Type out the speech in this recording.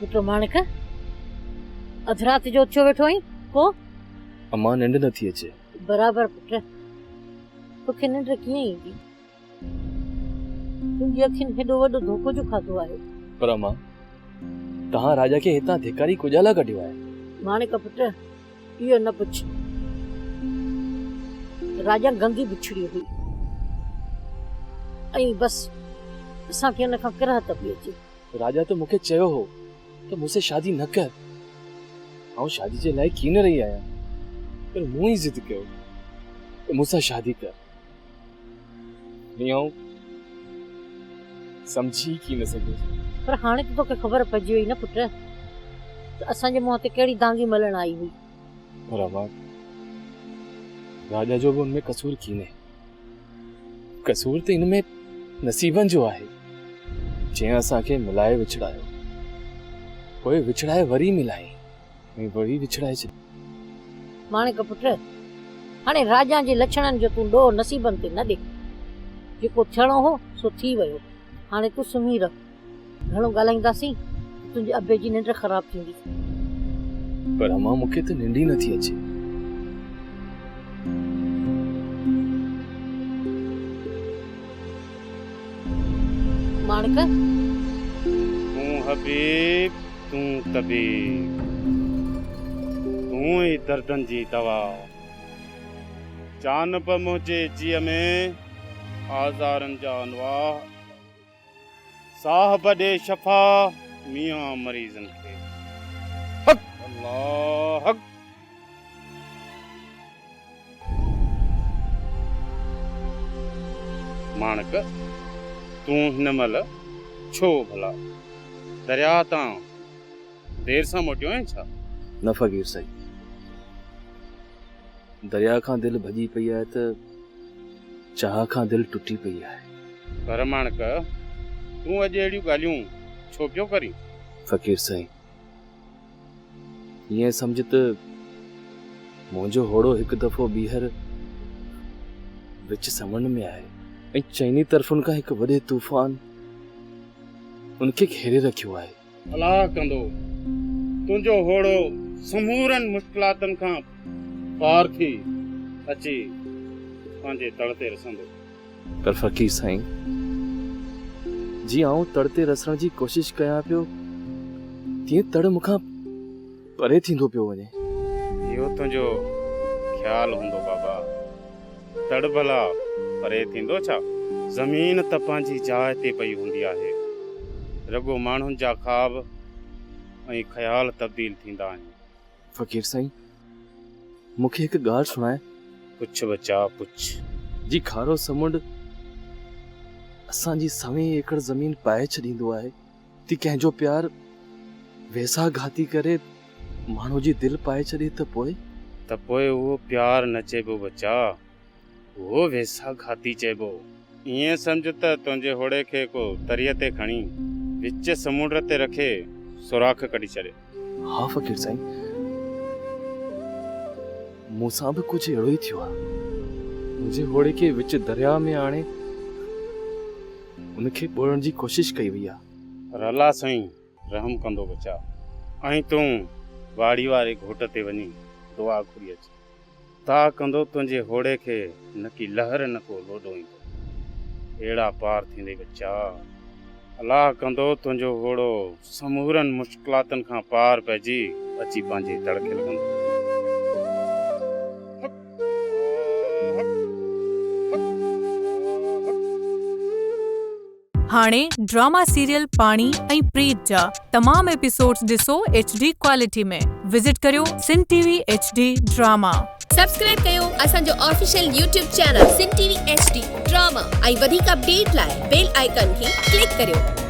पुट माणिक अध रात जो अचो वेठो आहीं को अम्मा निंड नथी अचे। बराबर पुट तोखे निंड कीअं ईंदी तुंहिंजी अखियुनि हेॾो वॾो धोखो जो खाधो आहे। पर अम्मा तहां राजा खे हितां धिकारी कुजाला कढियो आहे। माणिक पुट इहो न पुछ। राजा गंदी बिछड़ी हुई ऐं बस असांखे हुन खां किराहत पई अचे। राजा तो मूंखे चयो हो त मूंसे शादी न कर। आउं शादी जे लाइ कीन रही आहियां पर मूं ई जिद कयो त मूंसां शादी कर। आउं समझी की न सघियुसि। पर हाणे त तोखे ख़बर पइजी वई न पुट त असांजे मुंहं ते कहिड़ी दांगी मलण आई हुई। पर अम्मा राजा जो भी उनमें कसूर कीने। कसूर तो इनमें नसीबन जो आहे। जंहिं असांखे मिलाए विछड़ायो पोइ विछड़ाए वरी मिलाई ऐं वरी विछड़ाए छॾ। माणिक पुट हाणे राजा जे लक्षणनि जो तूं ॾोह नसीबनि ते न ॾे। जेको थियणो हो सो थी वियो। हाणे तूं सुम्ही रह। घणो ॻाल्हाईंदासीं तुंहिंजे अबे जी निंड ख़राब थींदी। पर अम्मा मूंखे त निंड ई नथी अचे। माणिक तूं हबीब तूं तबीब तूं ई दर्दन जी दवा। चान प मुंहिंजे जीअ में आज़ारनि जा अनवा। साहब ॾे शफ़ा मियां मरीज़नि खे। हक अल्लाह हक। माणिक तूं हिन महिल छो भला दरिया तां देर सां मोटियो आहीं छा? न फ़क़ीर साईं दरिया खां दिलि भॼी पई आहे त चाह खां दिलि टुटी पई आहे। पर माणिक तूं अॼु अहिड़ियूं ॻाल्हियूं छो पियो करीं? फ़क़ीर साईं ईअं सम्झ त मुंहिंजो होड़ो हिकु दफ़ो ॿीहर विच समुंड में आहे ऐं चइनी तरफ़ुनि खां हिकु वॾे तूफ़ान उनखे घेरे रखियो आहे। अलाह कंदो तुंहिंजो होड़ो समूरनि मुश्किलातनि खां पार थी अची पंहिंजे तड़ ते रसंदो। पर फ़क़ीर साईं जीअं आउं तड़ ते रसण जी कोशिश कयां पियो तीअं तड़ मूंखां परे थींदो पियो वञे। इहो तुंहिंजो ख़्यालु हूंदो बाबा। तड़ भला परे थींदो छा? ज़मीन त पंहिंजी जाइ ते पई हूंदी आहे। रगो माण्हुनि जा ख़्वाब ऐं ख़्याल तब्दील थींदा आहिनि। फ़क़ीर साईं मूंखे हिकु ॻाल्हि सुणाए। पुछ बचा पुछ। जी खारो समुंड असांजी सवें एकड़ ज़मीन पाए छॾींदो आहे ती कंहिंजो प्यार वैसा घाती करे माण्हू जी दिलि पाए छॾे त पोइ उहो प्यार न चइबो बचा उहो वैसा घाती चइबो। ईअं सम्झ त तुंहिंजे होड़े खे को तरीअ ते खणी विच समुंड ते रखे सुराख कढी छॾे। हाँ फ़क़ीर साईं मूंसां बि कुझु अहिड़ो ई थियो आहे। मुंहिंजे होड़े खे विच दरिया में आणे उनखे ॿोड़ण जी कोशिश कई वई आहे। पर अल्लाह साईं रहम कंदो बचा। ऐं तूं वाड़ी वारे घोट ते वञी दुआ घुरी अच। ता कंदो तुंहिंजे होड़े खे न की लहर न को लोॾो ईंदो। अहिड़ा पार थींदे बचा। अलाह कंदो तुंहिंजो होड़ो समूरनि मुश्किलातनि खां पार पइजी अची पंहिंजे तड़ खे लॻंदो। हाणे ड्रामा सीरियल पाणी ऐं प्रीत जा तमाम एपिसोड्स ॾिसो HD क्वालिटी में। विजिट करियो सिन TV HD ड्रामा। सब्सक्राइब कयो असांजो ऑफिशियल YouTube चैनल सिन TV HD ड्रामा ऐं वधीक अपडेट लाइ बेल आइकन खे क्लिक करियो।